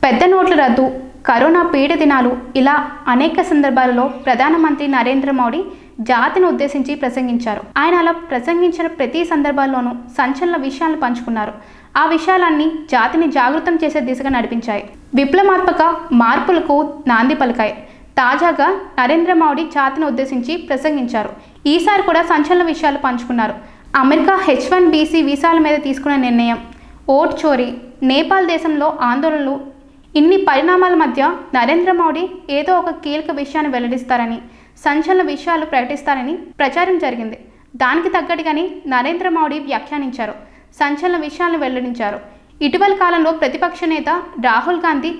పెద్ద నోట్ల రద్దు, కరోనా పీడ దినాలు ఇలా అనేక సందర్భాలలో ప్రధానమంత్రి నరేంద్ర మోడీ జాతిని ఉద్దేశించి ప్రసంగించారు. ఆయన అలా ప్రసంగించిన ప్రతి సందర్భాల్లోనూ సంచలన విషయాలను పంచుకున్నారు. ఆ విషయాలన్నీ జాతిని జాగృతం చేసే దిశగా నడిపించాయి. విప్లవాత్మక మార్పులకు నాంది పలికాయి. తాజాగా నరేంద్ర మోడీ జాతిని ఉద్దేశించి ప్రసంగించారు. ఈసారి కూడా సంచలన విషయాలు పంచుకున్నారు. అమెరికా H1B వీసాల మీద తీసుకున్న నిర్ణయం, ఓట్ చోరీ, నేపాల్ దేశంలో ఆందోళనలు, ఇన్ని పరిణామాల మధ్య నరేంద్ర మోడీ ఏదో ఒక కీలక విషయాన్ని వెల్లడిస్తారని, సంచలన విషయాలు ప్రకటిస్తారని ప్రచారం జరిగింది. దానికి తగ్గట్టుగానే నరేంద్ర మోడీ వ్యాఖ్యానించారు. సంచలన విషయాలను వెల్లడించారు. ఇటీవల కాలంలో ప్రతిపక్ష నేత రాహుల్ గాంధీ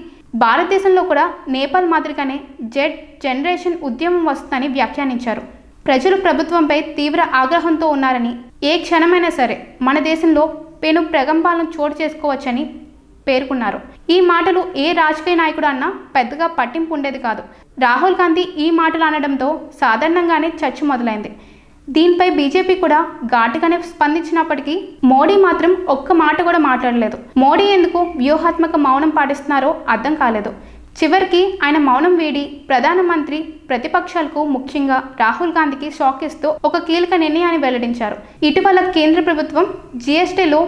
భారతదేశంలో కూడా నేపాల్ మాదిరిగానే జెడ్ జనరేషన్ ఉద్యమం వస్తుందని వ్యాఖ్యానించారు. ప్రజలు ప్రభుత్వంపై తీవ్ర ఆగ్రహంతో ఉన్నారని, ఏ క్షణమైనా సరే మన దేశంలో పెను ప్రకంపనలు చోటు చేసుకోవచ్చని పేర్కొన్నారు. ఈ మాటలు ఏ రాజకీయ నాయకుడు అన్నా పెద్దగా పట్టింపు ఉండేది కాదు. రాహుల్ గాంధీ ఈ మాటలు అనడంతో సాధారణంగానే చర్చ మొదలైంది. దీనిపై బీజేపీ కూడా ఘాటుగానే స్పందించినప్పటికీ మోడీ మాత్రం ఒక్క మాట కూడా మాట్లాడలేదు. మోడీ ఎందుకు వ్యూహాత్మక మౌనం పాటిస్తున్నారో అర్థం కాలేదు. చివరికి ఆయన మౌనం వీడి ప్రధానమంత్రి ప్రతిపక్షాలకు, ముఖ్యంగా రాహుల్ గాంధీకి షాక్ ఇస్తూ ఒక కీలక నిర్ణయాన్ని వెల్లడించారు. ఇటీవల కేంద్ర ప్రభుత్వం GSTలో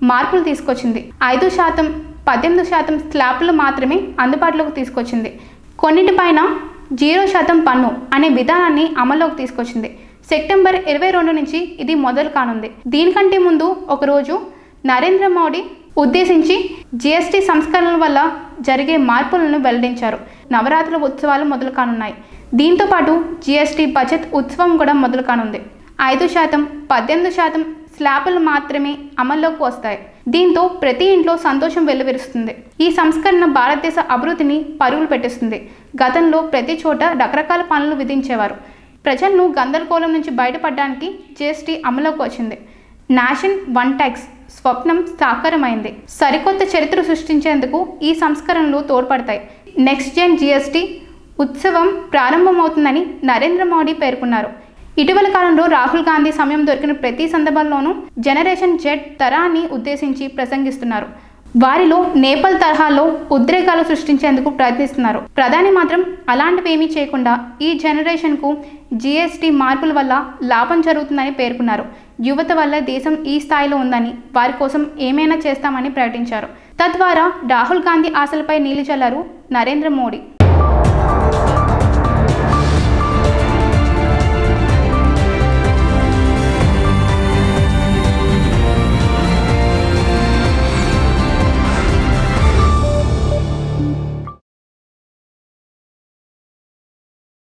మార్పులు తీసుకొచ్చింది. 5%, 18% స్లాబ్లు మాత్రమే అందుబాటులోకి తీసుకొచ్చింది. కొన్నిటిపైన 0% పన్ను అనే విధానాన్ని అమల్లోకి తీసుకొచ్చింది. సెప్టెంబర్ 22 నుంచి ఇది మొదలు కానుంది. దీనికంటే ముందు ఒకరోజు నరేంద్ర మోడీ ఉద్దేశించి GST సంస్కరణల వల్ల జరిగే మార్పులను వెల్లడించారు. నవరాత్రుల ఉత్సవాలు మొదలు కానున్నాయి. దీంతో పాటు GST బచత్ ఉత్సవం కూడా మొదలు కానుంది. 5%, 18% స్లాబులు మాత్రమే అమల్లోకి వస్తాయి. దీంతో ప్రతి ఇంట్లో సంతోషం వెల్లువిరుస్తుంది. ఈ సంస్కరణ భారతదేశ అభివృద్ధిని పరుగులు పెట్టిస్తుంది. గతంలో ప్రతి చోట రకరకాల పన్నులు విధించేవారు. ప్రజలను గందరగోళం నుంచి బయటపడడానికి GST అమల్లోకి వచ్చింది. నేషన్ వన్ ట్యాక్స్ స్వప్నం సాకారమైంది. సరికొత్త చరిత్ర సృష్టించేందుకు ఈ సంస్కరణలు తోడ్పడతాయి. నెక్స్ట్ జెన్ GST ఉత్సవం ప్రారంభమవుతుందని నరేంద్ర మోడీ పేర్కొన్నారు. ఇటీవల కాలంలో రాహుల్ గాంధీ సమయం దొరికిన ప్రతి సందర్భంలోనూ జనరేషన్ జెడ్ తరాన్ని ఉద్దేశించి ప్రసంగిస్తున్నారు. వారిలో నేపాల్ తరహాలో ఉద్రేకాలు సృష్టించేందుకు ప్రయత్నిస్తున్నారు. ప్రధాని మాత్రం అలాంటివేమీ చేయకుండా ఈ జనరేషన్కు GST మార్పుల వల్ల లాభం జరుగుతుందని పేర్కొన్నారు. యువత వల్ల దేశం ఈ స్థాయిలో ఉందని, వారి కోసం ఏమైనా చేస్తామని ప్రకటించారు. తద్వారా రాహుల్ గాంధీ ఆశలపై నీళ్లు చల్లారు నరేంద్ర మోడీ.